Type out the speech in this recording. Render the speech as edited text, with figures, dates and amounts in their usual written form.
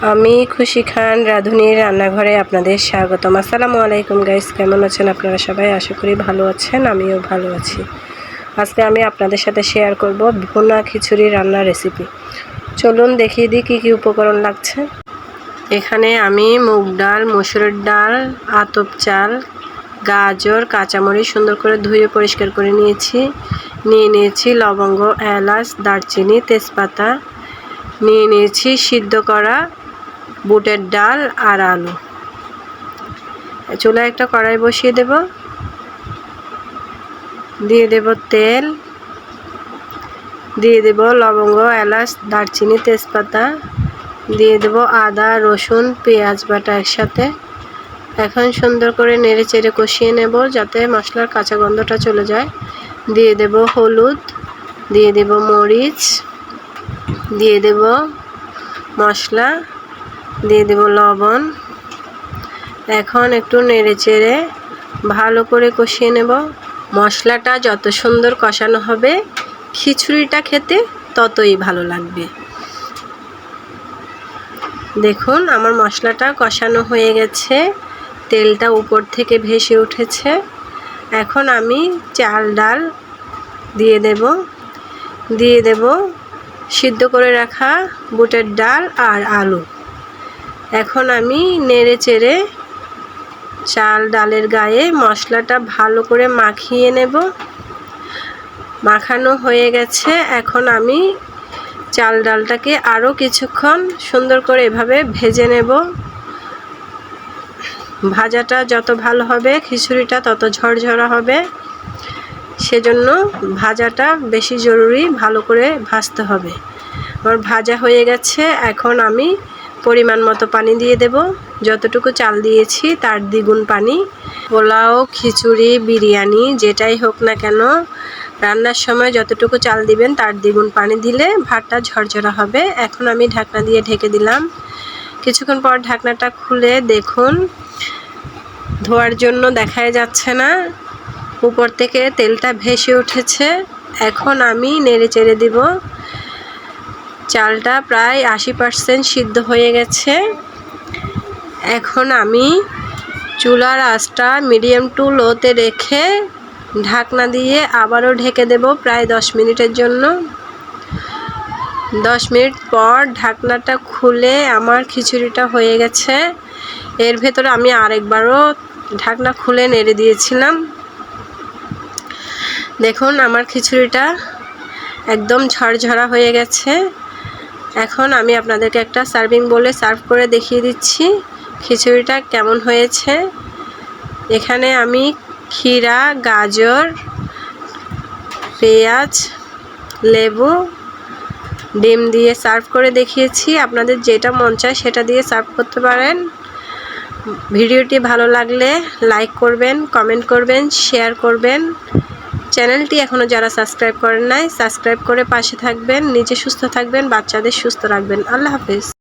আমি খুশি খান রাঁধুনির রান্নাঘরে আপনাদের স্বাগতম। আসসালামু আলাইকুম গাইস, কেমন আছেন আপনারা সবাই? আশা করি ভালো আছেন, আমিও ভালো আছি। আজকে আমি আপনাদের সাথে শেয়ার করব ভুনা খিচুড়ি রান্নার রেসিপি। চলুন দেখিয়ে দিই কী কী উপকরণ লাগছে। এখানে আমি মুগ ডাল, মসুরের ডাল, আতপ চাল, গাজর, কাঁচামরিচ সুন্দর করে ধুয়ে পরিষ্কার করে নিয়েছি লবঙ্গ, এলাচ, দারচিনি, তেজপাতা, নিয়েছি সিদ্ধ করা বুটের ডাল আর আলু। চুলায় একটা কড়াই বসিয়ে দিয়ে দেব তেল, দিয়ে দেব লবঙ্গ, এলাচ, দারচিনি, তেজপাতা, দিয়ে দেব আদা, রসুন, পেঁয়াজ বাটা একসাথে। এখন সুন্দর করে নেড়ে চেড়ে কষিয়ে নেব যাতে মশলার কাঁচা গন্ধটা চলে যায়। দিয়ে দেব হলুদ, দিয়ে দেব মরিচ, দিয়ে দেব মশলা, দিয়ে দেব লবণ। এখন একটু নেড়ে চেড়ে ভালো করে কষিয়ে নেব। মশলাটা যত সুন্দর কষানো হবে খিচুড়িটা খেতে ততই ভালো লাগবে। দেখুন আমার মশলাটা কষানো হয়ে গেছে, তেলটা উপর থেকে ভেসে উঠেছে। এখন আমি চাল ডাল দিয়ে দেব সিদ্ধ করে রাখা বুটের ডাল আর আলু। এখন আমি নেড়ে চেড়ে চাল ডালের গায়ে মশলাটা ভালো করে মাখিয়ে নেব। মাখানো হয়ে গেছে। এখন আমি চাল ডালটাকে আরও কিছুক্ষণ সুন্দর করে এভাবে ভেজে নেব। ভাজাটা যত ভালো হবে খিচুড়িটা তত ঝরঝরা হবে, সেজন্য ভাজাটা বেশি জরুরি, ভালো করে ভাজতে হবে। আমার ভাজা হয়ে গেছে। এখন আমি পরিমাণ মতো পানি দিয়ে দেব, যতটুকু চাল দিয়েছি তার দ্বিগুণ পানি। পোলাও, খিচুড়ি, বিরিয়ানি যেটাই হোক না কেন রান্নার সময় যতটুকু চাল দিবেন তার দ্বিগুণ পানি দিলে ভাতটা ঝরঝরা হবে। এখন আমি ঢাকনা দিয়ে ঢেকে দিলাম। কিছুক্ষণ পর ঢাকনাটা খুলে দেখুন, ধোয়ার জন্য দেখাই যাচ্ছে না, উপর থেকে তেলটা ভেসে উঠেছে। এখন আমি নেড়ে চেড়ে দিব। চালটা প্রায় 80% সিদ্ধ হয়ে গেছে। এখন আমি চুলার আঁচটা মিডিয়াম টু লোতে রেখে ঢাকনা দিয়ে আবারও ঢেকে দেব প্রায় 10 মিনিটের জন্য। 10 মিনিট পর ঢাকনাটা খুলে আমার খিচুড়িটা হয়ে গেছে। এর ভেতরে আমি আরেকবারও ঢাকনা খুলে নেড়ে দিয়েছিলাম। দেখুন আমার খিচুড়িটা একদম ঝরঝরা হয়ে গেছে। এখন আমি আপনাদেরকে একটা সার্ভিং বোলে সার্ভ করে দেখিয়ে দিচ্ছি খিচুড়িটা কেমন হয়েছে। এখানে আমি ক্ষীরা, গাজর, পেঁয়াজ, লেবু, ডিম দিয়ে সার্ভ করে দেখিয়েছি। আপনাদের যেটা মন চায় সেটা দিয়ে সার্ভ করতে পারেন। ভিডিওটি ভালো লাগলে লাইক করবেন, কমেন্ট করবেন, শেয়ার করবেন। চ্যানেলটি এখনও যারা সাবস্ক্রাইব করেন নাই সাবস্ক্রাইব করে পাশে থাকবেন। নিজে সুস্থ থাকবেন, বাচ্চাদের সুস্থ রাখবেন। আল্লাহ হাফেজ।